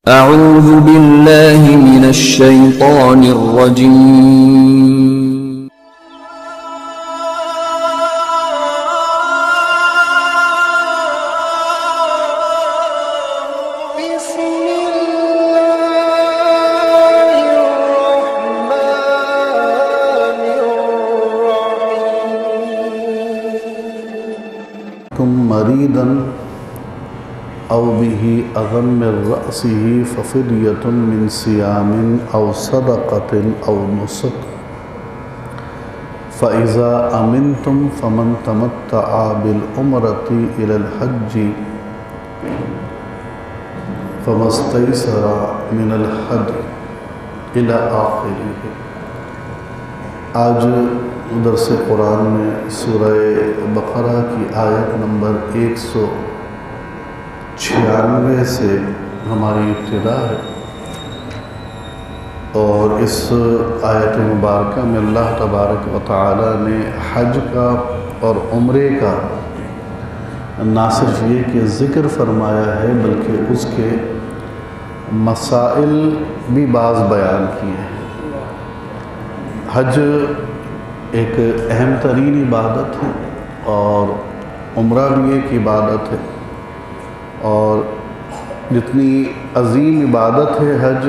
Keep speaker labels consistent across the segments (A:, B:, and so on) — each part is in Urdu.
A: أعوذ بالله من الشيطان الرجيم
B: بسم الله الرحمن الرحيم
C: مريضا أو به أذى من رأسه ففدية من صيام أو صدقة أو نسك فإذا أمنتم فمن تمتع بالعمرة إلى الحج فما استيسر من الهدي إلى آخره۔ آج درس قرآن میں سورہ بقرہ کی آیت نمبر 196 سے ہماری ابتدا ہے، اور اس آیت مبارکہ میں اللہ تبارک و تعالی نے حج کا اور عمرے کا نہ صرف یہ کہ ذکر فرمایا ہے بلکہ اس کے مسائل بھی بعض بیان کیے ہیں۔ حج ایک اہم ترین عبادت ہے اور عمرہ بھی ایک عبادت ہے، اور جتنی عظیم عبادت ہے حج،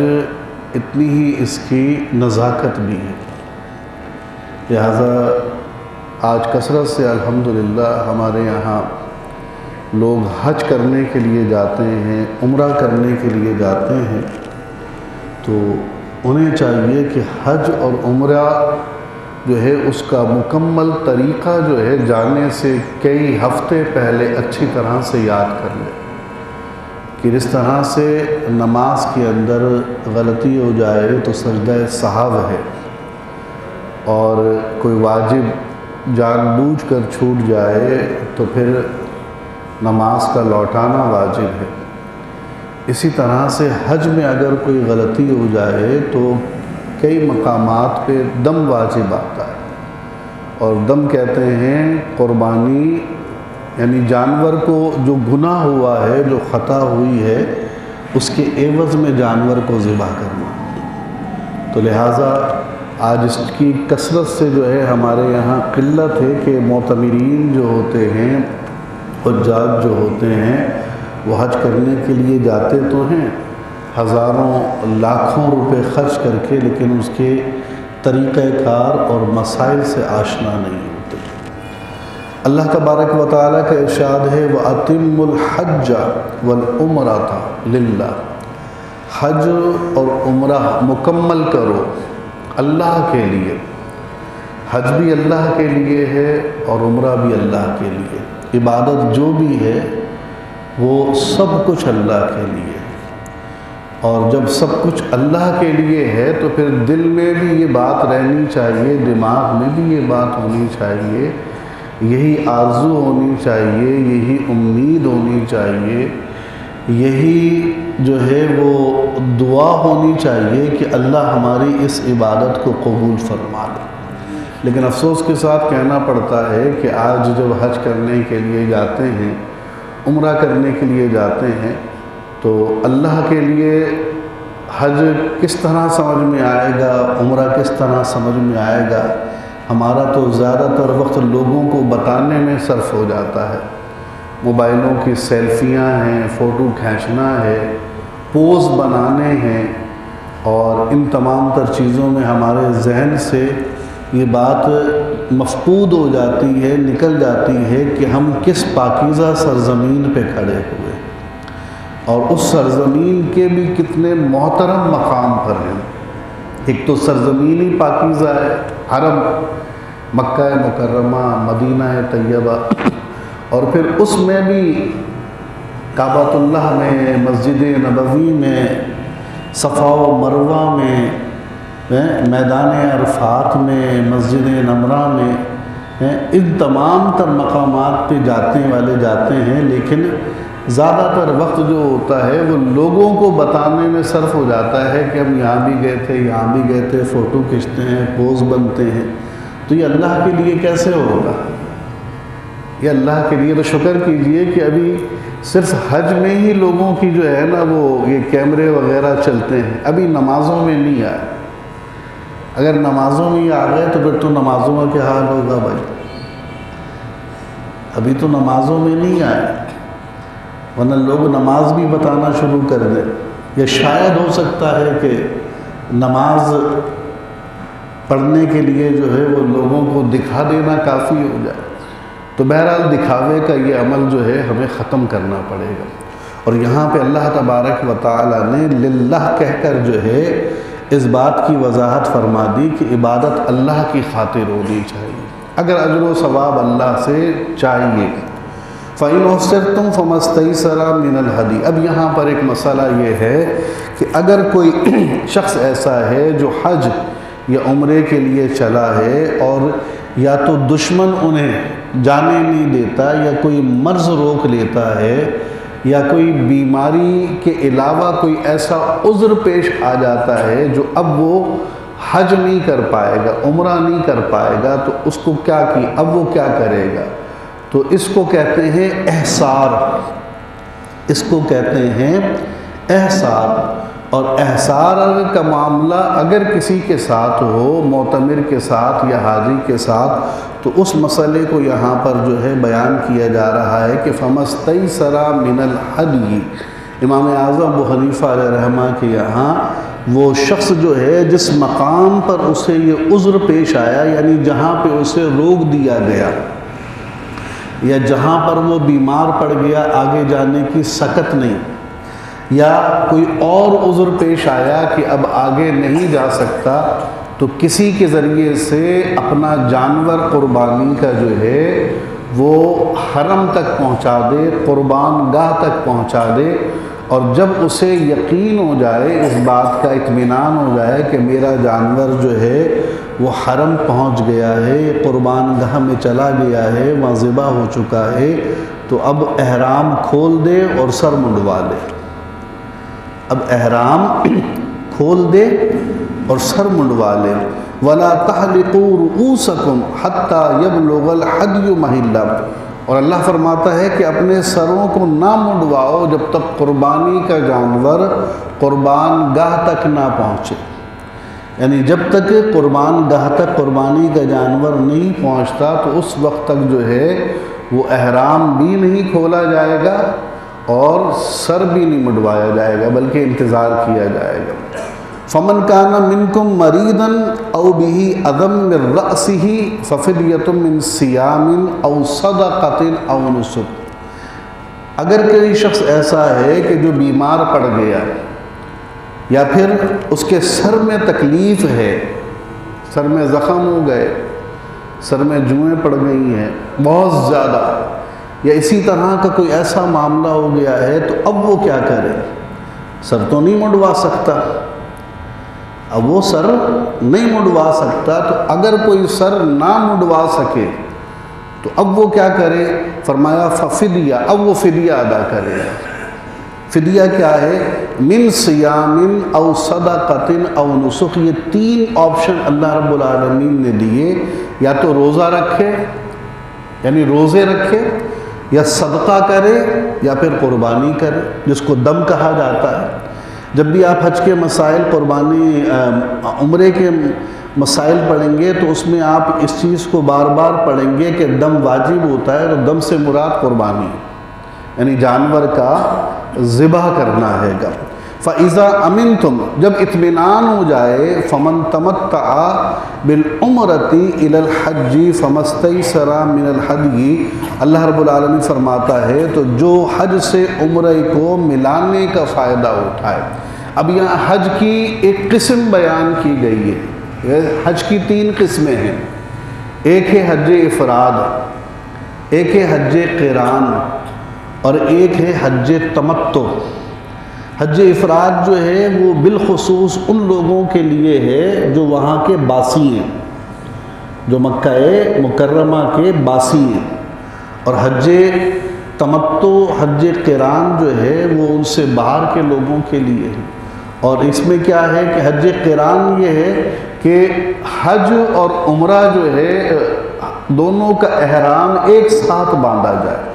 C: اتنی ہی اس کی نزاکت بھی ہے۔ لہذا آج کثرت سے الحمدللہ ہمارے یہاں لوگ حج کرنے کے لیے جاتے ہیں، عمرہ کرنے کے لیے جاتے ہیں، تو انہیں چاہیے کہ حج اور عمرہ جو ہے اس کا مکمل طریقہ جو ہے جانے سے کئی ہفتے پہلے اچھی طرح سے یاد کر لیں، کہ جس طرح سے نماز کے اندر غلطی ہو جائے تو سجدہ سہو ہے، اور کوئی واجب جان بوجھ کر چھوٹ جائے تو پھر نماز کا لوٹانا واجب ہے، اسی طرح سے حج میں اگر کوئی غلطی ہو جائے تو کئی مقامات پہ دم واجب آتا ہے، اور دم کہتے ہیں قربانی، یعنی جانور کو جو گناہ ہوا ہے، جو خطا ہوئی ہے، اس کے عوض میں جانور کو ذبح کرنا۔ تو لہٰذا آج اس کی کثرت سے جو ہے ہمارے یہاں قلت ہے کہ معتمرین جو ہوتے ہیں، حجاج جو ہوتے ہیں، وہ حج کرنے کے لیے جاتے تو ہیں ہزاروں لاکھوں روپے خرچ کر کے، لیکن اس کے طریقہ کار اور مسائل سے آشنا نہیں ہوتے۔ اللہ تبارک و تعالیٰ کا ارشاد ہے وَأَتِمُّ الْحَجَّ وَالْعُمْرَةَ لِلَّهِ، حج اور عمرہ مکمل کرو اللہ کے لیے۔ حج بھی اللہ کے لیے ہے اور عمرہ بھی اللہ کے لیے، عبادت جو بھی ہے وہ سب کچھ اللہ کے لیے، اور جب سب کچھ اللہ کے لیے ہے تو پھر دل میں بھی یہ بات رہنی چاہیے، دماغ میں بھی یہ بات ہونی چاہیے، یہی آرزو ہونی چاہیے، یہی امید ہونی چاہیے، یہی جو ہے وہ دعا ہونی چاہیے کہ اللہ ہماری اس عبادت کو قبول فرما لے۔ لیکن افسوس کے ساتھ کہنا پڑتا ہے کہ آج جب حج کرنے کے لیے جاتے ہیں، عمرہ کرنے کے لیے جاتے ہیں، تو اللہ کے لیے حج کس طرح سمجھ میں آئے گا، عمرہ کس طرح سمجھ میں آئے گا، ہمارا تو زیادہ تر وقت لوگوں کو بتانے میں صرف ہو جاتا ہے۔ موبائلوں کی سیلفیاں ہیں، فوٹو کھینچنا ہے، پوز بنانے ہیں، اور ان تمام تر چیزوں میں ہمارے ذہن سے یہ بات مفقود ہو جاتی ہے، نکل جاتی ہے کہ ہم کس پاکیزہ سرزمین پہ کھڑے ہوئے، اور اس سرزمین کے بھی کتنے محترم مقام پر ہیں۔ ایک تو سرزمین ہی پاکیزہ ہے، حرم مکہ مکرمہ، مدینہ طیبہ، اور پھر اس میں بھی کعبۃ اللہ میں، مسجد نبوی میں، صفا و مروہ میں، میدان عرفات میں، مسجد نمرہ میں، ان تمام تر مقامات پہ جاتے ہیں، لیکن زیادہ تر وقت جو ہوتا ہے وہ لوگوں کو بتانے میں صرف ہو جاتا ہے کہ ہم یہاں بھی گئے تھے، یہاں بھی گئے تھے، فوٹو کھینچتے ہیں، پوز بنتے ہیں۔ تو یہ اللہ کے لیے کیسے ہوگا؟ یہ اللہ کے لیے تو شکر کیجئے کہ ابھی صرف حج میں ہی لوگوں کی جو ہے نا وہ یہ کیمرے وغیرہ چلتے ہیں، ابھی نمازوں میں نہیں آئے۔ اگر نمازوں میں ہی آ گئے تو پھر تو نمازوں کا کیا حال ہوگا بھائی؟ ابھی تو نمازوں میں نہیں آئے، ورنہ لوگ نماز بھی بتانا شروع کر دیں۔ یا شاید ہو سکتا ہے کہ نماز پڑھنے کے لیے جو ہے وہ لوگوں کو دکھا دینا کافی ہو جائے۔ تو بہرحال دکھاوے کا یہ عمل جو ہے ہمیں ختم کرنا پڑے گا۔ اور یہاں پہ اللہ تبارک و تعالیٰ نے للہ کہہ کر جو ہے اس بات کی وضاحت فرما دی کہ عبادت اللہ کی خاطر ہونی چاہیے، اگر اجر و ثواب اللہ سے چاہیے۔ فَإِنْ أُحْصِرْتُمْ فَمَا اسْتَيْسَرَ مِنَ الْهَدْيِ۔ اب یہاں پر ایک مسئلہ یہ ہے کہ اگر کوئی شخص ایسا ہے جو حج یا عمرے کے لیے چلا ہے اور یا تو دشمن انہیں جانے نہیں دیتا، یا کوئی مرض روک لیتا ہے، یا کوئی بیماری کے علاوہ کوئی ایسا عذر پیش آ جاتا ہے جو اب وہ حج نہیں کر پائے گا، عمرہ نہیں کر پائے گا، تو اس کو کیا کی اب وہ کیا کرے گا؟ تو اس کو کہتے ہیں احصار، اس کو کہتے ہیں احصار۔ اور احصار کا معاملہ اگر کسی کے ساتھ ہو، معتمر کے ساتھ یا حاجی کے ساتھ، تو اس مسئلے کو یہاں پر جو ہے بیان کیا جا رہا ہے کہ فَمَا اسْتَيْسَرَ مِنَ الْهَدْيِ۔ امام اعظم ابو حنیفہ علیہ رحمہ کے یہاں وہ شخص جو ہے جس مقام پر اسے یہ عذر پیش آیا، یعنی جہاں پہ اسے روک دیا گیا یا جہاں پر وہ بیمار پڑ گیا، آگے جانے کی سکت نہیں، یا کوئی اور عذر پیش آیا کہ اب آگے نہیں جا سکتا، تو کسی کے ذریعے سے اپنا جانور قربانی کا جو ہے وہ حرم تک پہنچا دے، قربان گاہ تک پہنچا دے، اور جب اسے یقین ہو جائے، اس بات کا اطمینان ہو جائے کہ میرا جانور جو ہے وہ حرم پہنچ گیا ہے، قربان گاہ میں چلا گیا ہے، وہاں ذبح ہو چکا ہے، تو اب احرام کھول دے اور سر منڈوا لے۔ اب احرام کھول دے اور سر منڈوا لے۔ وَلَا تَحْلِقُوا رُؤُوسَكُمْ حَتَّى يَبْلُغَ الْحَدْيُ مَحِلَّهُ۔ اور اللہ فرماتا ہے کہ اپنے سروں کو نہ منڈواؤ جب تک قربانی کا جانور قربان گاہ تک نہ پہنچے، یعنی جب تک قربان گاہ تک قربانی کا جانور نہیں پہنچتا تو اس وقت تک جو ہے وہ احرام بھی نہیں کھولا جائے گا اور سر بھی نہیں منڈوایا جائے گا، بلکہ انتظار کیا جائے گا۔ فَمَنْ كَانَ مِنْكُمْ مَرِيضًا أَوْ بِهِ أَذًى مِّن رَّأْسِهِ فَفِدْيَةٌ مِّن صِيَامٍ أَوْ صَدَقَةٍ أَوْ نُسُكٍ۔ اگر کوئی شخص ایسا ہے کہ جو بیمار پڑ گیا یا پھر اس کے سر میں تکلیف ہے، سر میں زخم ہو گئے، سر میں جوئیں پڑ گئی ہیں بہت زیادہ، یا اسی طرح کا کوئی ایسا معاملہ ہو گیا ہے، تو اب وہ کیا کرے؟ سر تو نہیں منڈوا سکتا، اب وہ سر نہیں منڈوا سکتا، تو اگر کوئی سر نہ منڈوا سکے تو اب وہ کیا کرے؟ فرمایا ففدیہ، اب وہ فدیہ ادا کرے۔ فدیہ کیا ہے؟ من صیام او صدقۃ او نسک۔ یہ تین آپشن اللہ رب العالمین نے دیے، یا تو روزہ رکھے یعنی روزے رکھے، یا صدقہ کرے، یا پھر قربانی کرے، جس کو دم کہا جاتا ہے۔ جب بھی آپ حج کے مسائل، قربانی عمرے کے مسائل پڑھیں گے تو اس میں آپ اس چیز کو بار بار پڑھیں گے کہ دم واجب ہوتا ہے، اور دم سے مراد قربانی یعنی جانور کا ذبح کرنا ہے گا۔ فَإِذَا أَمِنْتُمْ، جب اطمینان ہو جائے، فَمَنْ تَمَتَّعَ بِالْعُمْرَةِ إِلَى الْحَجِّ فَمَا اسْتَيْسَرَ مِنَ الْهَدْيِ۔ اللہ رب العالمین فرماتا ہے تو جو حج سے عمرے کو ملانے کا فائدہ اٹھائے۔ اب یہاں حج کی ایک قسم بیان کی گئی ہے۔ حج کی تین قسمیں ہیں، ایک ہے حج افراد، ایک ہے حج قران، اور ایک ہے حج تمتع۔ حج افراد جو ہے وہ بالخصوص ان لوگوں کے لیے ہے جو وہاں کے باسی ہیں، جو مکہ مکرمہ کے باسی ہیں، اور حج تمتع، حج قران جو ہے وہ ان سے باہر کے لوگوں کے لیے ہے۔ اور اس میں کیا ہے کہ حج قران یہ ہے کہ حج اور عمرہ جو ہے دونوں کا احرام ایک ساتھ باندھا جائے،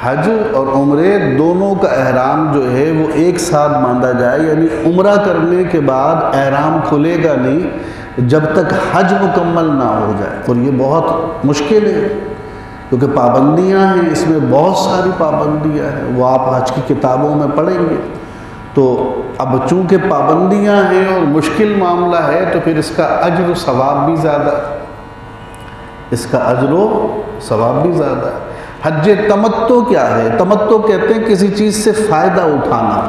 C: حج اور عمرے دونوں کا احرام جو ہے وہ ایک ساتھ باندھا جائے، یعنی عمرہ کرنے کے بعد احرام کھلے گا نہیں جب تک حج مکمل نہ ہو جائے، اور یہ بہت مشکل ہے کیونکہ پابندیاں ہیں، اس میں بہت ساری پابندیاں ہیں، وہ آپ حج کی کتابوں میں پڑھیں گے۔ تو اب چونکہ پابندیاں ہیں اور مشکل معاملہ ہے تو پھر اس کا اجر و ثواب بھی زیادہ ہے، اس کا اجر و ثواب بھی زیادہ ہے۔ حج تمتع کیا ہے؟ تمتع کہتے ہیں کسی چیز سے فائدہ اٹھانا۔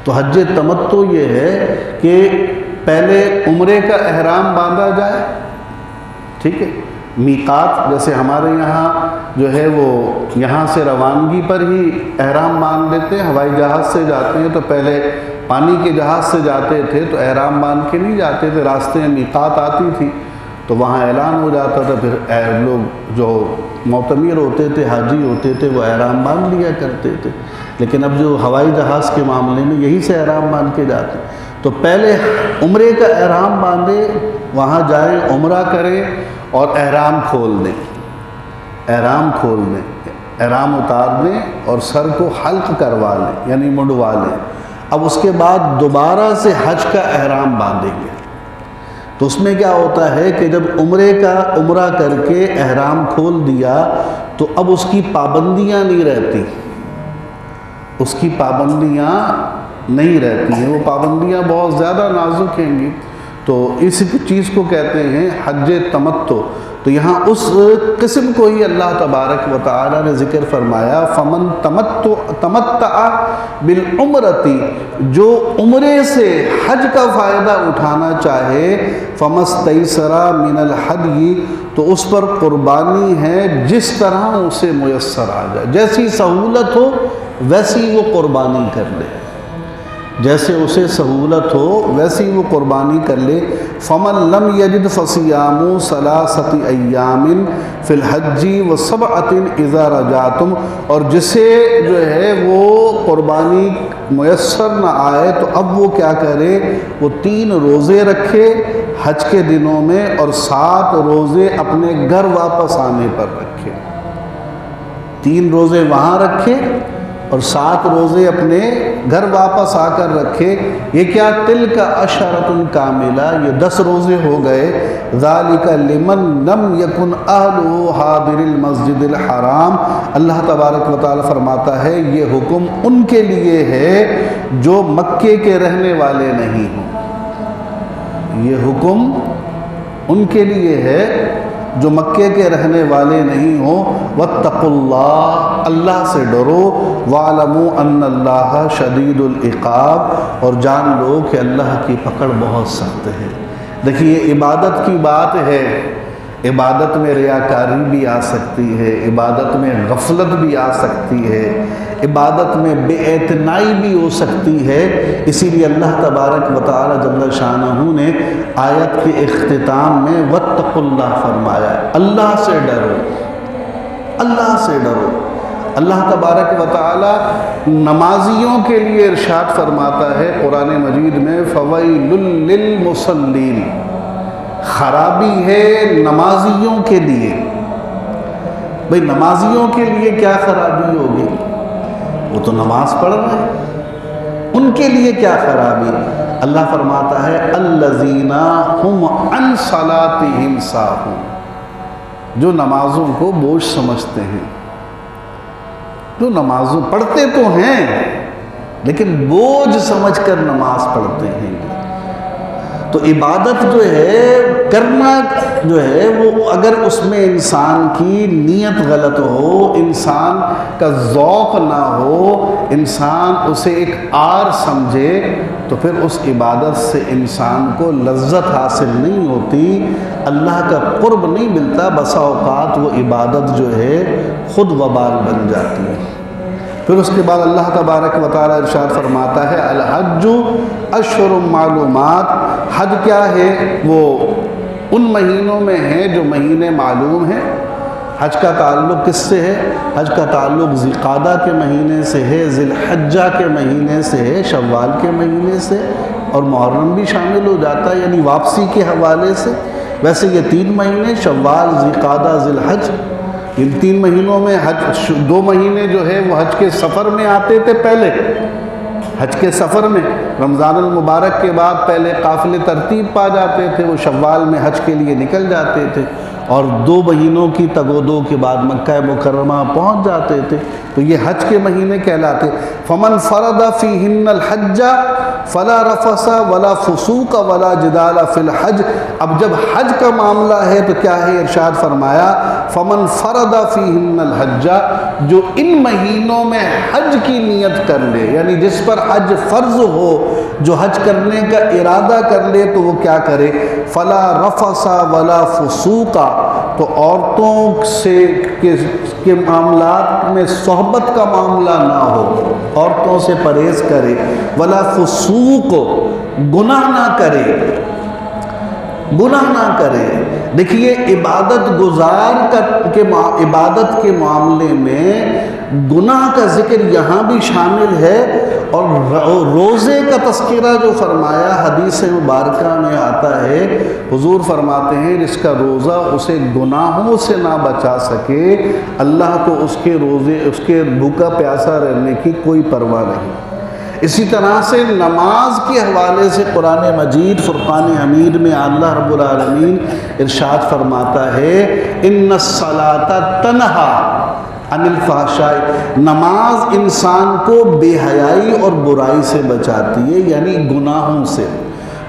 C: تو حج تمتع یہ ہے کہ پہلے عمرے کا احرام باندھا جائے، ٹھیک ہے، میقات جیسے ہمارے یہاں جو ہے وہ یہاں سے روانگی پر ہی احرام باندھ لیتے ہیں، ہوائی جہاز سے جاتے ہیں تو پہلے پانی کے جہاز سے جاتے تھے تو احرام باندھ کے نہیں جاتے تھے، راستے میں میقات آتی تھی تو وہاں اعلان ہو جاتا تھا، پھر لوگ جو معتمر ہوتے تھے، حاجی ہوتے تھے، وہ احرام باندھ لیا کرتے تھے۔ لیکن اب جو ہوائی جہاز کے معاملے میں یہی سے احرام باندھ کے جاتے ہیں، تو پہلے عمرے کا احرام باندھے، وہاں جائیں، عمرہ کریں اور احرام کھول دیں، احرام کھول دیں، احرام اتار دیں اور سر کو حلق کروا لیں، یعنی منڈوا لیں۔ اب اس کے بعد دوبارہ سے حج کا احرام باندھیں گے۔ تو اس میں کیا ہوتا ہے کہ جب عمرہ کر کے احرام کھول دیا تو اب اس کی پابندیاں نہیں رہتی، اس کی پابندیاں نہیں رہتی ہیں، وہ پابندیاں بہت زیادہ نازک ہیں گی۔ تو اس چیز کو کہتے ہیں حج تمتع۔ تو یہاں اس قسم کو ہی اللہ تبارک و تعالی نے ذکر فرمایا، فمن تمتع بالعمرۃ، جو عمرے سے حج کا فائدہ اٹھانا چاہے، فمستیسر من الہدی، تو اس پر قربانی ہے جس طرح اسے میسر آ جائے، جیسی سہولت ہو ویسی وہ قربانی کر لے، جیسے اسے سہولت ہو ویسی وہ قربانی کر لے۔ فمن لم یجد فصیام ثلاثۃ ایام فی الحج وسبعۃ اذا رجعتم، اور جسے جو ہے وہ قربانی میسر نہ آئے تو اب وہ کیا کرے، وہ 3 روزے رکھے حج کے دنوں میں اور 7 روزے اپنے گھر واپس آنے پر رکھے، 3 روزے وہاں رکھے اور 7 روزے اپنے گھر واپس آ کر رکھے۔ یہ کیا، تلک عشرۃ کاملہ، یہ 10 روزے ہو گئے۔ ذالک لمن لم یکن اہلہ حاضر المسجد الحرام، اللہ تبارک و تعالی فرماتا ہے یہ حکم ان کے لیے ہے جو مکے کے رہنے والے نہیں ہوں، یہ حکم ان کے لیے ہے جو مکے کے رہنے والے نہیں ہوں۔ واتقوا اللہ، اللہ سے ڈرو، وَاعْلَمُوا أَنَّ اللَّهَ شَدِيدُ الْعِقَابِ، اور جان لو کہ اللہ کی پکڑ بہت سخت ہے۔ دیکھیے عبادت کی بات ہے، عبادت میں ریاکاری بھی آ سکتی ہے، عبادت میں غفلت بھی آ سکتی ہے، عبادت میں بے اعتنائی بھی ہو سکتی ہے۔ اسی لیے اللہ تبارک و تعالی جل شانہ نے آیت کے اختتام میں واتقوا اللہ فرمایا، اللہ سے ڈرو، اللہ سے ڈرو۔ اللہ تبارک و تعالی نمازیوں کے لیے ارشاد فرماتا ہے قرآن مجید میں، فویل للمصلین، خرابی ہے نمازیوں کے لیے۔ بھئی نمازیوں کے لیے کیا خرابی ہوگی، وہ تو نماز پڑھ رہے ہیں، ان کے لیے کیا خرابی؟ اللہ فرماتا ہے الذین هم عن صلاتهم ساہون، جو نمازوں کو بوجھ سمجھتے ہیں، جو نمازوں پڑھتے تو ہیں لیکن بوجھ سمجھ کر نماز پڑھتے ہیں۔ تو عبادت جو ہے کرنا جو ہے وہ اگر اس میں انسان کی نیت غلط ہو، انسان کا ذوق نہ ہو، انسان اسے ایک آر سمجھے تو پھر اس عبادت سے انسان کو لذت حاصل نہیں ہوتی، اللہ کا قرب نہیں ملتا، بسا اوقات وہ عبادت جو ہے خود وبال بن جاتی ہے۔ پھر اس کے بعد اللہ تبارک و تعالی ارشاد فرماتا ہے الحج اشہر معلومات، حج کیا ہے، وہ ان مہینوں میں ہے جو مہینے معلوم ہیں۔ حج کا تعلق کس سے ہے؟ حج کا تعلق ذی القعدہ کے مہینے سے ہے، ذی الحجہ کے مہینے سے ہے، شوال کے مہینے سے، اور محرم بھی شامل ہو جاتا ہے یعنی واپسی کے حوالے سے۔ ویسے یہ 3 مہینے شوال، ذی القعدہ، ذی الحج، ان 3 مہینوں میں حج 2 مہینے جو ہے وہ حج کے سفر میں آتے تھے، پہلے حج کے سفر میں رمضان المبارک کے بعد پہلے قافلے ترتیب پا جاتے تھے، وہ شوال میں حج کے لیے نکل جاتے تھے، اور 2 مہینوں کی تگ و دو کے بعد مکہ مکرمہ پہنچ جاتے تھے، تو یہ حج کے مہینے کہلاتے۔ فمن فرض فیہن الحج فلا رفث ولا فسوق ولا جدال فی الحج۔ اب جب حج کا معاملہ ہے تو کیا ہے، ارشاد فرمایا فمن فرض فیہن الحج، جو ان مہینوں میں حج کی نیت کر لے، یعنی جس پر حج فرض ہو، جو حج کرنے کا ارادہ کر لے تو وہ کیا کرے، فلا رفث ولا فسوق، تو عورتوں سے کے معاملات میں صحبت کا معاملہ نہ ہو، عورتوں سے پرہیز کرے، ولا فسوق، گناہ نہ کرے، گناہ نہ کرے۔ دیکھیے عبادت گزار عبادت کے معاملے میں گناہ کا ذکر یہاں بھی شامل ہے، اور روزے کا تذکرہ جو فرمایا حدیث مبارکہ میں آتا ہے، حضور فرماتے ہیں جس کا روزہ اسے گناہوں سے نہ بچا سکے، اللہ کو اس کے بھوکا پیاسا رہنے کی کوئی پرواہ نہیں۔ اسی طرح سے نماز کے حوالے سے قرآن مجید فرقان حمید میں اللہ رب العالمین ارشاد فرماتا ہے ان الصلاۃ تنہا عن الفحشاء، نماز انسان کو بے حیائی اور برائی سے بچاتی ہے، یعنی گناہوں سے۔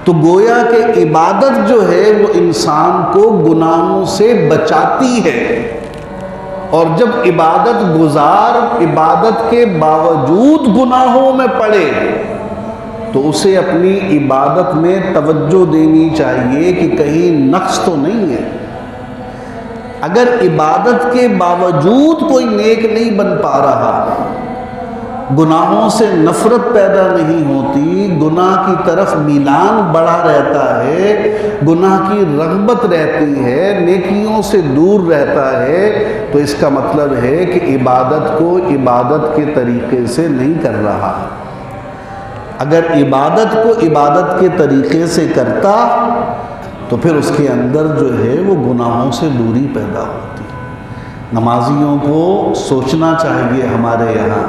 C: تو گویا کہ عبادت جو ہے وہ انسان کو گناہوں سے بچاتی ہے، اور جب عبادت گزار عبادت کے باوجود گناہوں میں پڑے تو اسے اپنی عبادت میں توجہ دینی چاہیے کہ کہیں نقص تو نہیں ہے۔ اگر عبادت کے باوجود کوئی نیک نہیں بن پا رہا، گناہوں سے نفرت پیدا نہیں ہوتی، گناہ کی طرف میلان بڑھا رہتا ہے، گناہ کی رغبت رہتی ہے، نیکیوں سے دور رہتا ہے، تو اس کا مطلب ہے کہ عبادت کو عبادت کے طریقے سے نہیں کر رہا۔ اگر عبادت کو عبادت کے طریقے سے کرتا تو پھر اس کے اندر جو ہے وہ گناہوں سے دوری پیدا ہوتی۔ نمازیوں کو سوچنا چاہیے، ہمارے یہاں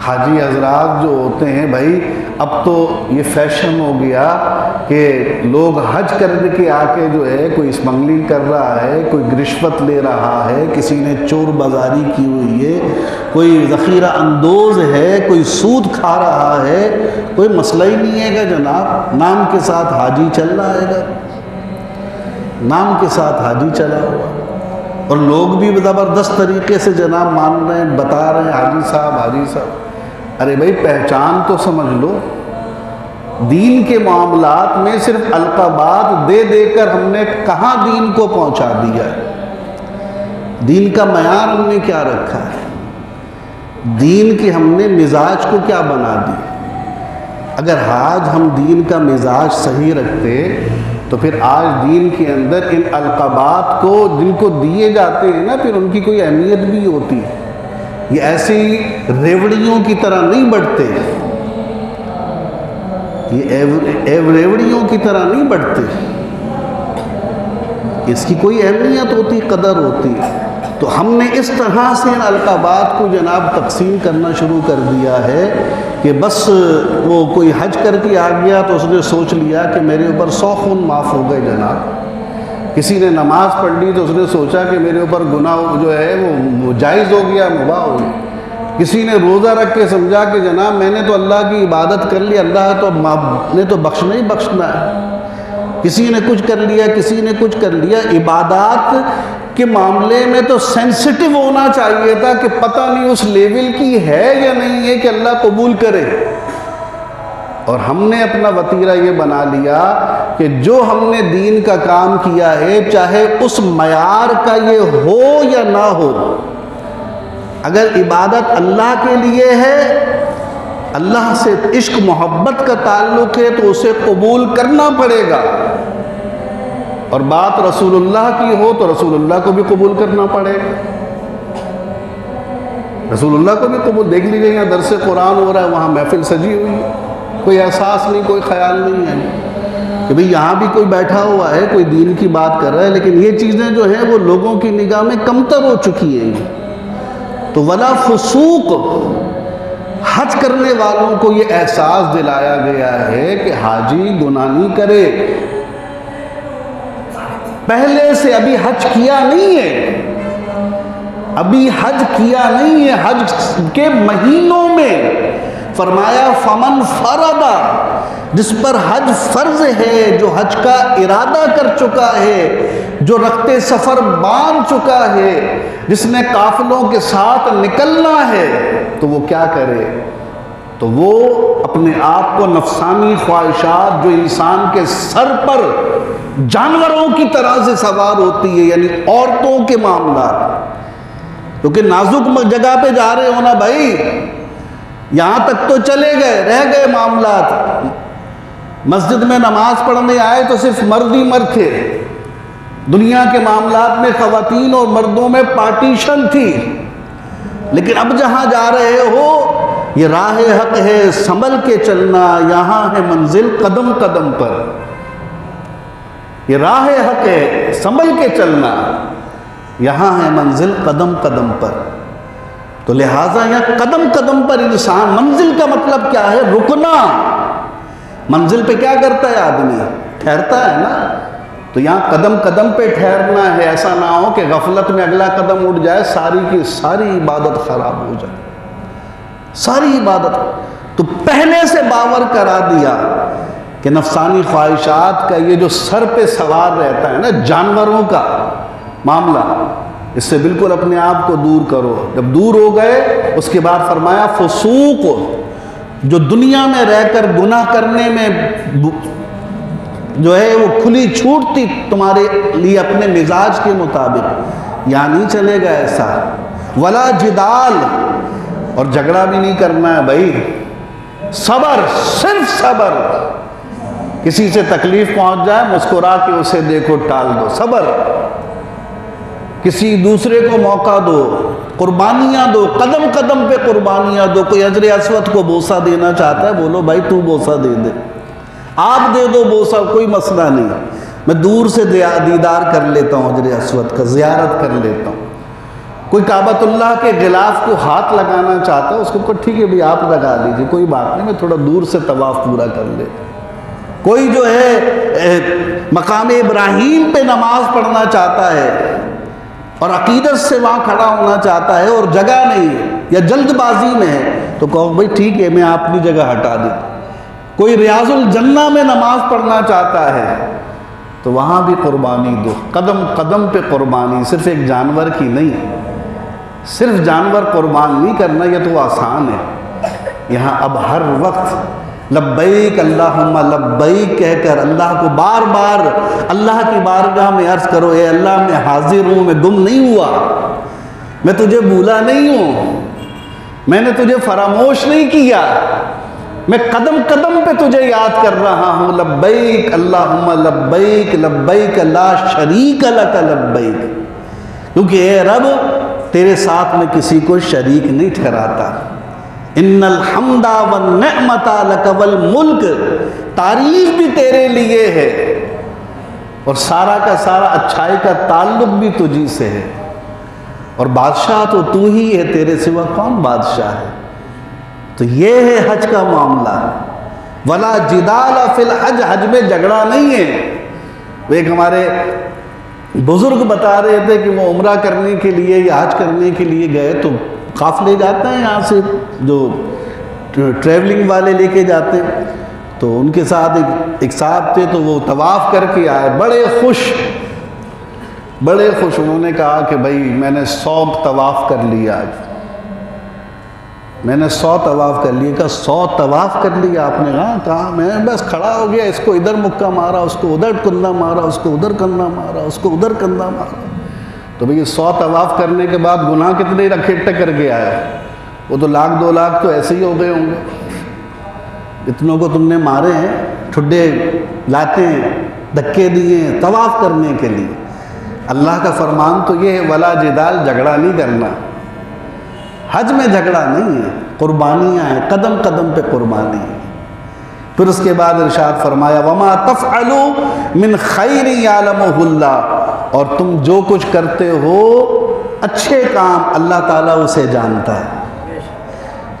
C: حاجی حضرات جو ہوتے ہیں، بھائی اب تو یہ فیشن ہو گیا کہ لوگ حج کرنے کے آ کے جو ہے کوئی اسمگلنگ کر رہا ہے، کوئی رشوت لے رہا ہے، کسی نے چور بازاری کی ہوئی ہے، کوئی ذخیرہ اندوز ہے، کوئی سود کھا رہا ہے، کوئی مسئلہ ہی نہیں ہے کہ جناب نام کے ساتھ حاجی چل رہا ہے، نام کے ساتھ حاجی چلا ہوا، اور لوگ بھی زبردست طریقے سے جناب مان رہے ہیں، بتا رہے ہیں حاجی صاحب حاجی صاحب۔ ارے بھائی پہچان تو سمجھ لو، دین کے معاملات میں صرف القابات دے دے کر ہم نے کہاں دین کو پہنچا دیا ہے؟ دین کا معیار ہم نے کیا رکھا ہے؟ دین کے ہم نے مزاج کو کیا بنا دی؟ اگر آج ہم دین کا مزاج صحیح رکھتے تو پھر آج دین کے اندر ان القابات کو جن کو دیے جاتے ہیں نا، پھر ان کی کوئی اہمیت بھی ہوتی ہے۔ یہ ایسی ریوڑیوں کی طرح نہیں بڑھتے، یہ ریوڑیوں کی طرح نہیں بڑھتے، اس کی کوئی اہمیت ہوتی، قدر ہوتی۔ تو ہم نے اس طرح سے ان القابات کو جناب تقسیم کرنا شروع کر دیا ہے کہ بس وہ کوئی حج کر کے آ گیا تو اس نے سوچ لیا کہ میرے اوپر 100 خون معاف ہو گئے جناب۔ کسی نے نماز پڑھ لی تو اس نے سوچا کہ میرے اوپر گناہ جو ہے وہ جائز ہو گیا، مباح ہو گیا۔ کسی نے روزہ رکھ کے سمجھا کہ جناب میں نے تو اللہ کی عبادت کر لی، اللہ تو نے تو بخشنا ہی بخشنا ہے۔ کسی نے کچھ کر لیا، کسی نے کچھ کر لیا۔ عبادات کے معاملے میں تو سینسٹیو ہونا چاہیے تھا کہ پتہ نہیں اس لیول کی ہے یا نہیں ہے کہ اللہ قبول کرے، اور ہم نے اپنا وتیرہ یہ بنا لیا کہ جو ہم نے دین کا کام کیا ہے، چاہے اس معیار کا یہ ہو یا نہ ہو، اگر عبادت اللہ کے لیے ہے، اللہ سے عشق محبت کا تعلق ہے تو اسے قبول کرنا پڑے گا، اور بات رسول اللہ کی ہو تو رسول اللہ کو بھی قبول کرنا پڑے گا، رسول اللہ کو بھی قبول۔ دیکھ لیجیے یہاں درس قرآن ہو رہا ہے، وہاں محفل سجی ہوئی ہے، کوئی احساس نہیں، کوئی خیال نہیں ہے، کہ بھئی یہاں بھی کوئی بیٹھا ہوا ہے، کوئی دین کی بات کر رہا ہے، لیکن یہ چیزیں جو ہیں وہ لوگوں کی نگاہ میں کمتر ہو چکی ہیں۔ تو ولا فسوق، حج کرنے والوں کو یہ احساس دلایا گیا ہے کہ حاجی گناہ نہیں کرے، پہلے سے ابھی حج کیا نہیں ہے، ابھی حج کیا نہیں ہے، حج کے مہینوں میں فرمایا فمن فردا، جس پر حج فرض ہے، جو حج کا ارادہ کر چکا ہے، جو رخت سفر باندھ چکا ہے، جس نے قافلوں کے ساتھ نکلنا ہے، تو وہ کیا کرے؟ تو وہ اپنے آپ کو نفسانی خواہشات جو انسان کے سر پر جانوروں کی طرح سے سوار ہوتی ہے، یعنی عورتوں کے معاملات، کیونکہ نازک جگہ پہ جا رہے ہو نا بھائی، یہاں تک تو چلے گئے، رہ گئے معاملات، مسجد میں نماز پڑھنے آئے تو صرف مرد ہی مرد تھے، دنیا کے معاملات میں خواتین اور مردوں میں پارٹیشن تھی، لیکن اب جہاں جا رہے ہو یہ راہ حق ہے، سنبھل کے چلنا، یہاں ہے منزل قدم قدم پر، یہ راہ حق ہے، سنبھل کے چلنا، یہاں ہے منزل قدم قدم پر۔ تو لہٰذا یہاں قدم قدم پر انسان، منزل کا مطلب کیا ہے؟ رکنا۔ منزل پہ کیا کرتا ہے آدمی؟ ٹھہرتا ہے نا، تو یہاں قدم قدم پہ ٹھہرنا ہے، ایسا نہ ہو کہ غفلت میں اگلا قدم اٹھ جائے، ساری کی ساری عبادت خراب ہو جائے، ساری عبادت۔ تو پہلے سے باور کرا دیا کہ نفسانی خواہشات کا یہ جو سر پہ سوار رہتا ہے نا، جانوروں کا معاملہ، اس سے بالکل اپنے آپ کو دور کرو۔ جب دور ہو گئے اس کے بعد فرمایا فسوق، جو دنیا میں رہ کر گناہ کرنے میں جو ہے وہ کھلی چھوٹ تھی تمہارے لیے اپنے مزاج کے مطابق، یہاں نہیں چلے گا ایسا۔ ولا جدال، اور جھگڑا بھی نہیں کرنا ہے بھائی، صبر، صرف صبر، کسی سے تکلیف پہنچ جائے مسکرا کے اسے دیکھو، ٹال دو، صبر، کسی دوسرے کو موقع دو، قربانیاں دو، قدم قدم پہ قربانیاں دو۔ کوئی حجر اسود کو بوسہ دینا چاہتا ہے، بولو بھائی تو بوسہ دے دے، آپ دے دو بوسہ، کوئی مسئلہ نہیں، میں دور سے دیدار کر لیتا ہوں حجر اسود کا، زیارت کر لیتا ہوں۔ کوئی کعبۃ اللہ کے غلاف کو ہاتھ لگانا چاہتا ہے، اس کو ٹھیک ہے بھی آپ لگا لیجیے، کوئی بات نہیں، میں تھوڑا دور سے طواف پورا کر لے۔ کوئی جو ہے مقام ابراہیم پہ نماز پڑھنا چاہتا ہے اور عقیدت سے وہاں کھڑا ہونا چاہتا ہے اور جگہ نہیں ہے یا جلد بازی میں ہے، تو کہو بھائی ٹھیک ہے میں اپنی جگہ ہٹا دوں۔ کوئی ریاض الجنہ میں نماز پڑھنا چاہتا ہے تو وہاں بھی قربانی دو، قدم قدم پہ قربانی، صرف ایک جانور کی نہیں، صرف جانور قربان نہیں کرنا، یہ تو آسان ہے۔ یہاں اب ہر وقت لبیک اللہم لبیک کہہ کر اللہ کو بار بار اللہ کی بارگاہ میں عرض کرو، اے اللہ میں حاضر ہوں، میں گم نہیں ہوا، میں تجھے بھولا نہیں ہوں، میں نے تجھے فراموش نہیں کیا، میں قدم قدم پہ تجھے یاد کر رہا ہوں۔ لبیک اللہم لبیک لبیک لا شریک لک لبیک، کیونکہ اے رب تیرے ساتھ میں کسی کو شریک نہیں ٹھہراتا۔ ان الحمد والنعمت لک والملک، تعریف بھی تیرے لیے ہے اور سارا کا سارا اچھائی کا تعلق بھی تجھی سے ہے، اور بادشاہ تو تو ہی ہے، تیرے سوا کون بادشاہ ہے۔ تو یہ ہے حج کا معاملہ۔ ولا جدال فی الحج، حج میں جھگڑا نہیں ہے۔ ایک ہمارے بزرگ بتا رہے تھے کہ وہ عمرہ کرنے کے لیے یا حج کرنے کے لیے گئے، تو قافلے جاتے ہیں یہاں سے، جو ٹریولنگ والے لے کے جاتے ہیں، تو ان کے ساتھ ایک صاحب تھے، تو وہ طواف کر کے آئے، بڑے خوش، انہوں نے کہا کہ بھائی میں نے 100 طواف کر لیا آج، میں نے 100 طواف کر لیے۔ کہا 100 طواف کر لیا آپ نے؟ کہا میں بس کھڑا ہو گیا، اس کو ادھر مکہ مارا، اس کو ادھر کندھا مارا، اس کو ادھر کندھا مارا، اس کو ادھر کندھا مارا۔ تو بھئی 100 طواف کرنے کے بعد گناہ کتنے اکٹھے کر کے آیا؟ وہ تو 1,00,000 2,00,000 تو ایسے ہی ہو گئے ہوں گے، اتنوں کو تم نے مارے ہیں، ٹھڈے لاتے ہیں، دھکے دیے ہیں طواف کرنے کے لیے۔ اللہ کا فرمان تو یہ ہے ولا جدال، جھگڑا نہیں کرنا۔ حج میں جھگڑا نہیں ہے، قربانیاں ہیں، قدم قدم پہ قربانی ہے۔ پھر اس کے بعد ارشاد فرمایا وما تفعلوا من خیر یعلمہ اللہ، اور تم جو کچھ کرتے ہو اچھے کام اللہ تعالیٰ اسے جانتا ہے۔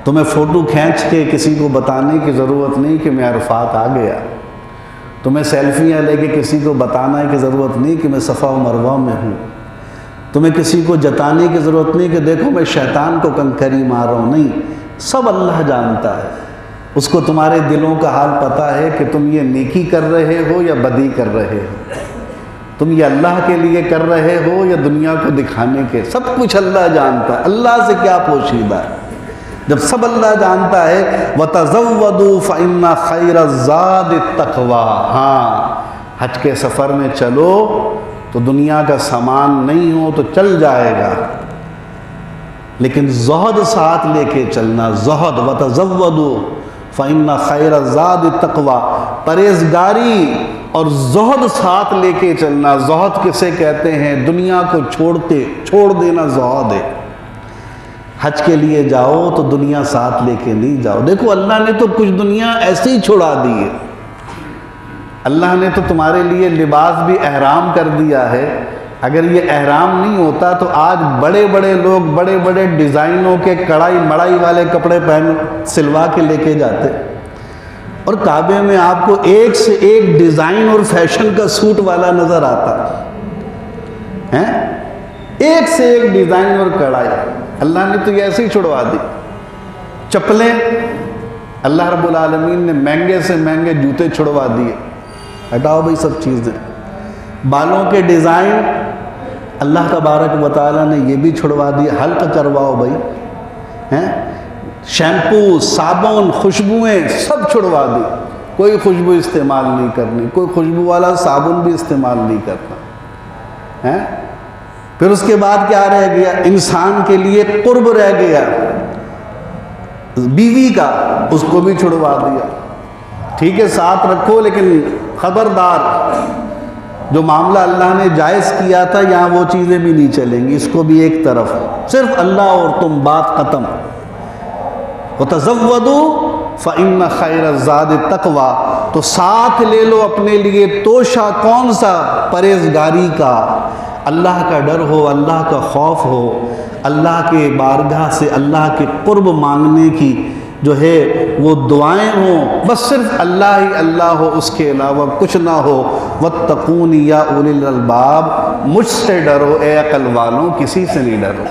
C: تمہیں فوٹو کھینچ کے کسی کو بتانے کی ضرورت نہیں کہ میں عرفات آ گیا، تمہیں سیلفیاں لے کے کسی کو بتانا کی ضرورت نہیں کہ میں صفا و مروہ میں ہوں، تمہیں کسی کو جتانے کی ضرورت نہیں کہ دیکھو میں شیطان کو کنکری مار رہا ہوں، نہیں، سب اللہ جانتا ہے۔ اس کو تمہارے دلوں کا حال پتہ ہے کہ تم یہ نیکی کر رہے ہو یا بدی کر رہے ہو، تم یہ اللہ کے لیے کر رہے ہو یا دنیا کو دکھانے کے، سب کچھ اللہ جانتا ہے۔ اللہ سے کیا پوشیدہ ہے؟ جب سب اللہ جانتا ہے وَتَزَوَّدُوا فَإِنَّ خَيْرَ الزَّادِ التَّقْوَىٰ، ہاں حج کے سفر میں چلو تو دنیا کا سامان نہیں ہو تو چل جائے گا، لیکن زہد ساتھ لے کے چلنا، زہد وَتَزَوَّدُوا فَإِنَّ خَيْرَ الزَّادِ التَّقْوَىٰ، پرہیزگاری اور زہد ساتھ لے کے چلنا۔ زہد کسے کہتے ہیں؟ دنیا کو چھوڑ دینا زہد ہے۔ حج کے لیے جاؤ تو دنیا ساتھ لے کے نہیں جاؤ۔ دیکھو اللہ نے تو کچھ دنیا ایسے ہی چھڑا دی ہے، اللہ نے تو تمہارے لیے لباس بھی احرام کر دیا ہے۔ اگر یہ احرام نہیں ہوتا تو آج بڑے بڑے لوگ بڑے بڑے ڈیزائنوں کے کڑھائی مڑائی والے کپڑے پہن سلوا کے لے کے جاتے، اور کعبے میں آپ کو ایک سے ایک ڈیزائن اور فیشن کا سوٹ والا نظر آتا ہے، ایک سے ایک ڈیزائن اور کڑھائی۔ اللہ نے تو یہ ایسے ہی چھڑوا دی۔ چپلیں، اللہ رب العالمین نے مہنگے سے مہنگے جوتے چھڑوا دیے، ہٹاؤ بھائی سب چیزیں۔ بالوں کے ڈیزائن اللہ تبارک و تعالیٰ نے یہ بھی چھڑوا دیے، حلق کرواؤ بھائی، شیمپو، صابن، خوشبوئیں سب چھڑوا دی، کوئی خوشبو استعمال نہیں کرنی، کوئی خوشبو والا صابن بھی استعمال نہیں کرنا۔ پھر اس کے بعد کیا رہ گیا؟ انسان کے لیے قرب رہ گیا، بیوی کا، اس کو بھی چھڑوا دیا۔ ٹھیک ہے ساتھ رکھو، لیکن خبردار جو معاملہ اللہ نے جائز کیا تھا یہاں وہ چیزیں بھی نہیں چلیں گی، اس کو بھی ایک طرف، صرف اللہ اور تم، بات ختم۔ وَتَزَوَّدُوا فَإِنَّ خَيْرَ الزَّادِ التَّقْوَىٰ، تو ساتھ لے لو اپنے لیے توشہ، کون سا؟ پرہیزگاری کا، اللہ کا ڈر ہو، اللہ کا خوف ہو، اللہ کے بارگاہ سے اللہ کے قرب مانگنے کی جو ہے وہ دعائیں ہوں، بس صرف اللہ ہی اللہ ہو، اس کے علاوہ کچھ نہ ہو۔ وَاتَّقُونِ يَا أُولِي الْأَلْبَابِ، مجھ سے ڈرو اے عقل والوں، کسی سے نہیں ڈرو،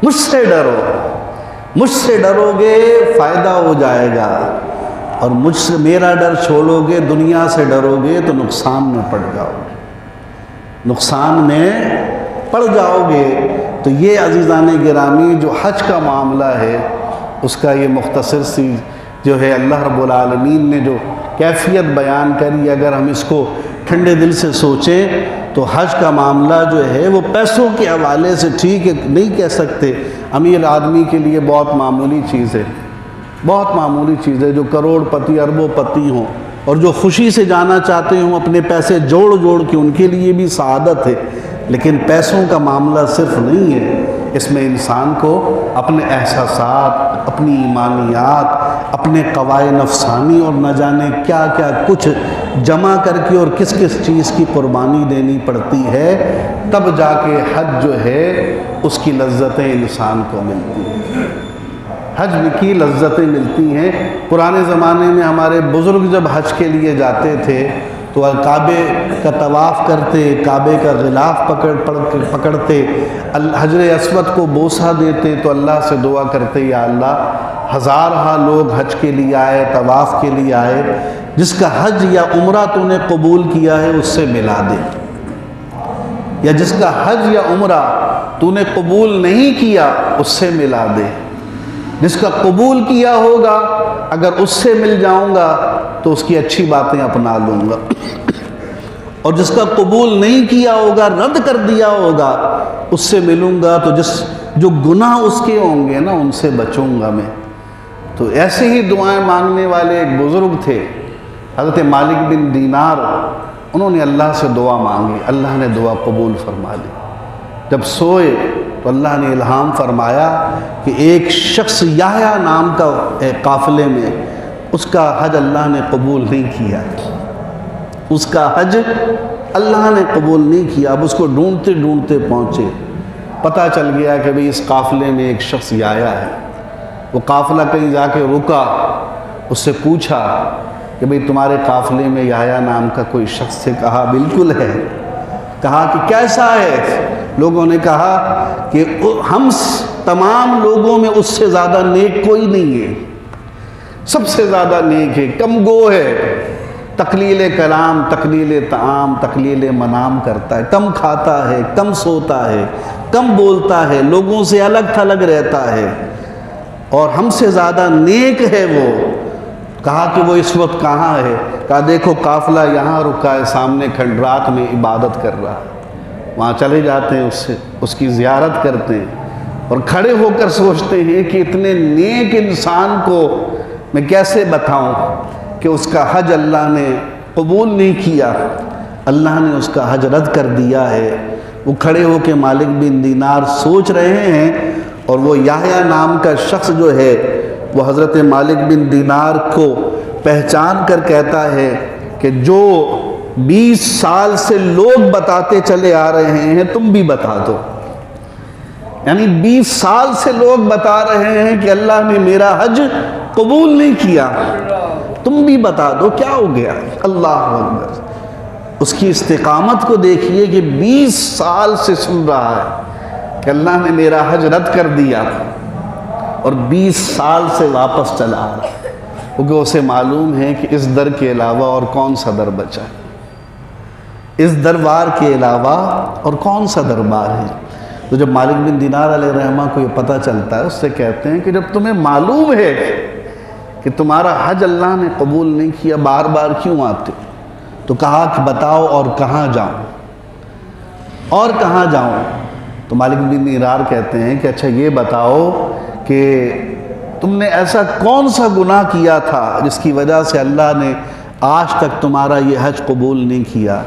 C: مجھ سے ڈرو، مجھ سے ڈرو گے فائدہ ہو جائے گا، اور مجھ سے میرا ڈر چھوڑو گے، دنیا سے ڈرو گے تو نقصان میں پڑ جاؤ گے، نقصان میں پڑ جاؤ گے۔ تو یہ عزیزان گرامی جو حج کا معاملہ ہے اس کا یہ مختصر سی جو ہے اللہ رب العالمین نے جو کیفیت بیان کری، اگر ہم اس کو ٹھنڈے دل سے سوچیں تو حج کا معاملہ جو ہے وہ پیسوں کے حوالے سے ٹھیک ہے نہیں کہہ سکتے، امیر آدمی کے لیے بہت معمولی چیز ہے، بہت معمولی چیز ہے، جو کروڑ پتی اربوں پتی ہوں اور جو خوشی سے جانا چاہتے ہوں اپنے پیسے جوڑ جوڑ کے، ان کے لیے بھی سعادت ہے۔ لیکن پیسوں کا معاملہ صرف نہیں ہے، اس میں انسان کو اپنے احساسات، اپنی ایمانیات، اپنے قواعد نفسانی اور نہ جانے کیا کیا کچھ جمع کر کے اور کس کس چیز کی قربانی دینی پڑتی ہے، تب جا کے حج جو ہے اس کی لذتیں انسان کو ملتی ہیں، حج کی لذتیں ملتی ہیں۔ پرانے زمانے میں ہمارے بزرگ جب حج کے لیے جاتے تھے تو کعبے کا طواف کرتے، کعبے کا غلاف پکڑتے، حجر اسود کو بوسہ دیتے تو اللہ سے دعا کرتے، یا اللہ ہزارہا لوگ حج کے لیے آئے، طواف کے لیے آئے، جس کا حج یا عمرہ تو نے قبول کیا ہے اس سے ملا دے، یا جس کا حج یا عمرہ تو نے قبول نہیں کیا اس سے ملا دے۔ جس کا قبول کیا ہوگا اگر اس سے مل جاؤں گا تو اس کی اچھی باتیں اپنا لوں گا، اور جس کا قبول نہیں کیا ہوگا، رد کر دیا ہوگا، اس سے ملوں گا تو جو گناہ اس کے ہوں گے نا ان سے بچوں گا میں۔ تو ایسے ہی دعائیں مانگنے والے ایک بزرگ تھے حضرت مالک بن دینار، انہوں نے اللہ سے دعا مانگی، اللہ نے دعا قبول فرما لی۔ جب سوئے تو اللہ نے الہام فرمایا کہ ایک شخص یحییٰ نام کا قافلے میں اس کا حج اللہ نے قبول نہیں کیا، اس کا حج اللہ نے قبول نہیں کیا۔ اب اس کو ڈھونڈتے ڈھونڈتے پہنچے، پتہ چل گیا کہ بھئی اس قافلے میں ایک شخص آیا ہے۔ وہ قافلہ کہیں جا کے رکا، اس سے پوچھا کہ بھئی تمہارے قافلے میں یحییٰ نام کا کوئی شخص ہے؟ کہا بالکل ہے۔ کہا کہ کیسا ہے؟ لوگوں نے کہا کہ ہم تمام لوگوں میں اس سے زیادہ نیک کوئی نہیں ہے، سب سے زیادہ نیک ہے، کم گو ہے، تقلیل کلام، تقلیل طعام، تقلیل منام کرتا ہے، کم کھاتا ہے، کم سوتا ہے، کم بولتا ہے، لوگوں سے الگ تھلگ رہتا ہے، اور ہم سے زیادہ نیک ہے وہ۔ کہا کہ وہ اس وقت کہاں ہے؟ کہا دیکھو قافلہ یہاں رکا ہے، سامنے کھنڈرات میں عبادت کر رہا ہے، وہاں چلے جاتے ہیں، اس کی زیارت کرتے ہیں، اور کھڑے ہو کر سوچتے ہیں کہ اتنے نیک انسان کو میں کیسے بتاؤں کہ اس کا حج اللہ نے قبول نہیں کیا، اللہ نے اس کا حج رد کر دیا ہے۔ وہ کھڑے ہو کے مالک بن دینار سوچ رہے ہیں، اور وہ یحییٰ نام کا شخص جو ہے وہ حضرت مالک بن دینار کو پہچان کر کہتا ہے کہ جو 20 سال سے لوگ بتاتے چلے آ رہے ہیں تم بھی بتا دو۔ یعنی 20 سال سے لوگ بتا رہے ہیں کہ اللہ نے میرا حج قبول نہیں کیا، تم بھی بتا دو کیا ہو گیا۔ اللہ اکبر، اس کی استقامت کو دیکھیے کہ 20 سال سے سن رہا ہے کہ اللہ نے میرا حج رد کر دیا، اور 20 سال سے واپس چلا آ رہا ہے، کیونکہ اسے معلوم ہے کہ اس در کے علاوہ اور کون سا در بچا ہے، اس دربار کے علاوہ اور کون سا دربار ہے۔ تو جب مالک بن دینار علیہ الرحمہ کو یہ پتہ چلتا ہے، اس سے کہتے ہیں کہ جب تمہیں معلوم ہے کہ تمہارا حج اللہ نے قبول نہیں کیا، بار بار کیوں آتے؟ تو کہا کہ بتاؤ اور کہاں جاؤں، اور کہاں جاؤں؟ تو مالک بن دینار کہتے ہیں کہ اچھا یہ بتاؤ کہ تم نے ایسا کون سا گناہ کیا تھا جس کی وجہ سے اللہ نے آج تک تمہارا یہ حج قبول نہیں کیا؟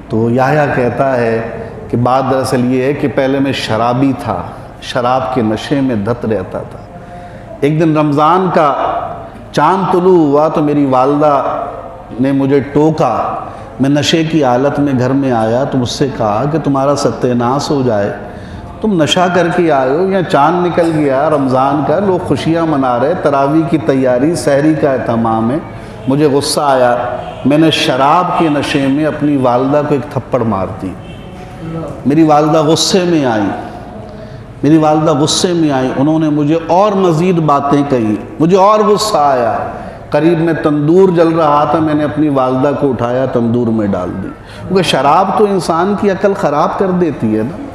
C: تو یحییٰ کہتا ہے کہ بات دراصل یہ ہے کہ پہلے میں شرابی تھا، شراب کے نشے میں دھت رہتا تھا۔ ایک دن رمضان کا چاند طلوع ہوا تو میری والدہ نے مجھے ٹوکا، میں نشے کی حالت میں گھر میں آیا تو مجھ سے کہا کہ تمہارا ستیہ ناس ہو جائے، تم نشہ کر کے آئے ہو، یا چاند نکل گیا رمضان کا، لوگ خوشیاں منا رہے، تراویح کی تیاری، سحری کا اہتمام ہے۔ مجھے غصہ آیا، میں نے شراب کے نشے میں اپنی والدہ کو ایک تھپڑ مار دی۔ میری والدہ غصے میں آئی، میری والدہ غصے میں آئی، انہوں نے مجھے اور مزید باتیں کہیں، مجھے اور غصہ آیا۔ قریب میں تندور جل رہا تھا، میں نے اپنی والدہ کو اٹھایا تندور میں ڈال دی، کیونکہ شراب تو انسان کی عقل خراب کر دیتی ہے نا۔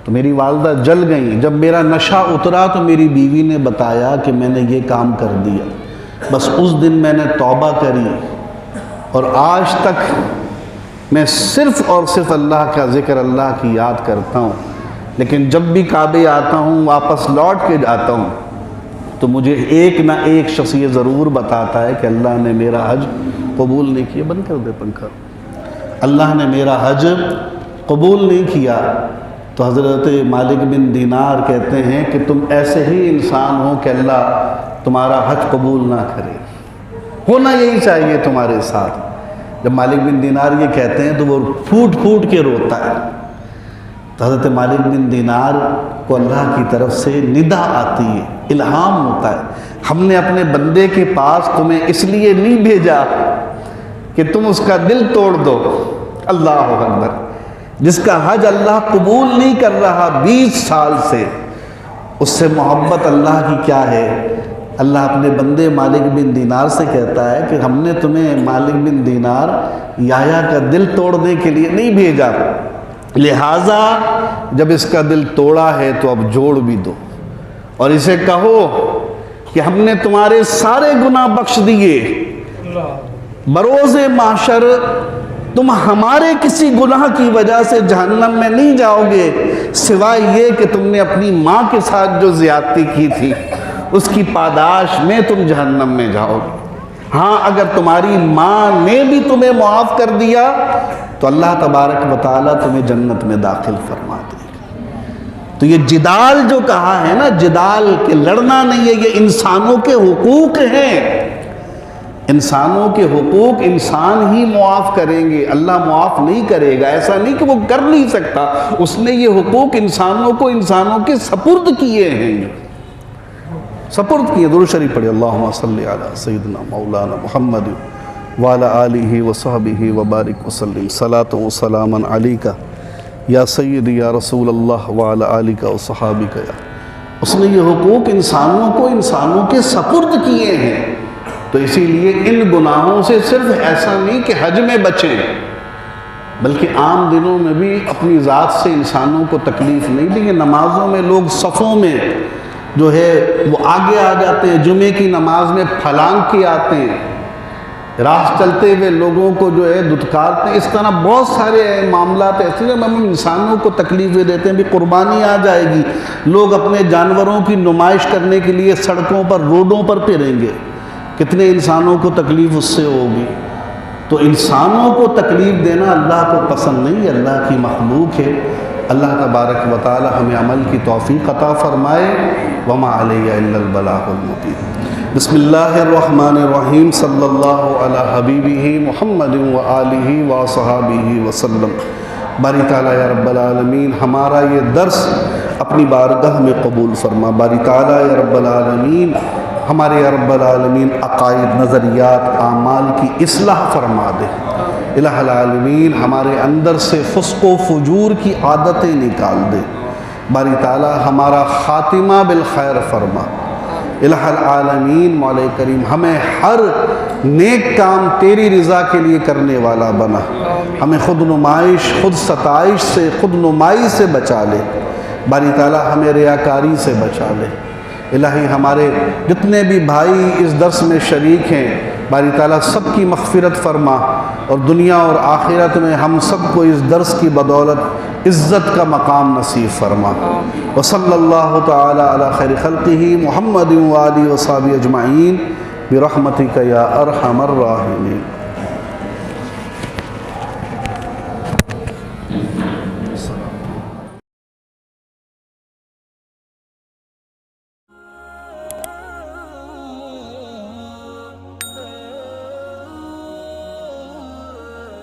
C: تو میری والدہ جل گئیں۔ جب میرا نشہ اترا تو میری بیوی نے بتایا کہ میں نے یہ کام کر دیا۔ بس اس دن میں نے توبہ کری، اور آج تک میں صرف اور صرف اللہ کا ذکر، اللہ کی یاد کرتا ہوں، لیکن جب بھی کعبے آتا ہوں واپس لوٹ کے جاتا ہوں تو مجھے ایک نہ ایک شخص یہ ضرور بتاتا ہے کہ اللہ نے میرا حج قبول نہیں کیا۔ بند کر دے پنکھا۔ اللہ نے میرا حج قبول نہیں کیا۔ تو حضرت مالک بن دینار کہتے ہیں کہ تم ایسے ہی انسان ہو کہ اللہ تمہارا حج قبول نہ کرے، ہونا یہی چاہیے تمہارے ساتھ۔ جب مالک بن دینار یہ کہتے ہیں تو وہ پھوٹ پھوٹ کے روتا ہے۔ تو حضرت مالک بن دینار کو اللہ کی طرف سے ندا آتی ہے، الہام ہوتا ہے، ہم نے اپنے بندے کے پاس تمہیں اس لیے نہیں بھیجا کہ تم اس کا دل توڑ دو۔ اللہ اکبر، جس کا حج اللہ قبول نہیں کر رہا 20 سال سے، اس سے محبت اللہ کی کیا ہے؟ اللہ اپنے بندے مالک بن دینار سے کہتا ہے کہ ہم نے تمہیں مالک بن دینار یحییٰ کا دل توڑنے کے لیے نہیں بھیجا، لہٰذا جب اس کا دل توڑا ہے تو اب جوڑ بھی دو، اور اسے کہو کہ ہم نے تمہارے سارے گناہ بخش دیے، بروز محشر تم ہمارے کسی گناہ کی وجہ سے جہنم میں نہیں جاؤ گے، سوائے یہ کہ تم نے اپنی ماں کے ساتھ جو زیادتی کی تھی اس کی پاداش میں تم جہنم میں جاؤ گے۔ ہاں اگر تمہاری ماں نے بھی تمہیں معاف کر دیا تو اللہ تبارک و تعالیٰ تمہیں جنت میں داخل فرما دے گا۔ تو یہ جدال جو کہا ہے نا، جدال کہ لڑنا نہیں ہے، یہ انسانوں کے حقوق ہیں۔ انسانوں کے حقوق انسان ہی معاف کریں گے، اللہ معاف نہیں کرے گا۔ ایسا نہیں کہ وہ کر نہیں سکتا، اس نے یہ حقوق انسانوں کو انسانوں کے سپرد کیے ہیں، سپرد کیے۔ درود شریف پڑھیں، اللہم صلی علی سیدنا مولانا محمد وعلی آلہ وصحبہ وبارک وسلم، صلاۃ و سلاما علیک یا سیدی یا رسول اللہ وعلی آلہ وصحابک۔ اس نے یہ حقوق انسانوں کو انسانوں کے سپرد کیے ہیں۔ تو اسی لیے ان گناہوں سے صرف ایسا نہیں کہ حج میں بچیں، بلکہ عام دنوں میں بھی اپنی ذات سے انسانوں کو تکلیف نہیں دیں۔ نمازوں میں لوگ صفوں میں جو ہے وہ آگے آ جاتے ہیں، جمعے کی نماز میں پھلانگ کے آتے ہیں، راہ چلتے ہوئے لوگوں کو جو ہے دھتکارتے ہیں۔ اس طرح بہت سارے معاملات ایسے ہیں ہم انسانوں کو تکلیفیں دیتے ہیں۔ بھی قربانی آ جائے گی، لوگ اپنے جانوروں کی نمائش کرنے کے لیے سڑکوں پر روڈوں پر پھریں گے، کتنے انسانوں کو تکلیف اس سے ہوگی۔ تو انسانوں کو تکلیف دینا اللہ کو پسند نہیں، اللہ کی مخلوق ہے۔ اللہ تبارک و تعالی ہمیں عمل کی توفیق عطا فرمائے۔ وما علیہ الا البلاغ المبین۔ بسم اللہ الرحمن الرحیم، صلی اللہ علی حبیبہ محمد وآلہ وصحابہ وسلم۔ باری تعالیٰ یا رب العالمین ہمارا یہ درس اپنی بارگاہ میں قبول فرما۔ باری تعالیٰ یا رب العالمین ہمارے یا رب العالمین عقائد، نظریات، اعمال کی اصلاح فرما دے۔ الہ العالمین ہمارے اندر سے فسق و فجور کی عادتیں نکال دے۔ باری تعالیٰ ہمارا خاتمہ بالخیر فرما۔ الہ العالمین مولا کریم ہمیں ہر نیک کام تیری رضا کے لیے کرنے والا بنا۔ ہمیں خود نمائش، خود ستائش سے، خود نمائی سے بچا لے۔ باری تعالیٰ ہمیں ریاکاری سے بچا لے۔ الہی ہمارے جتنے بھی بھائی اس درس میں شریک ہیں، باری تعالیٰ سب کی مغفرت فرما، اور دنیا اور آخرت میں ہم سب کو اس درس کی بدولت عزت کا مقام نصیب فرما۔ وصلی اللہ تعالی علی خیر خلقہ محمد وآلہ وصحبہ اجمعین برحمتک یا ارحم الراحمین۔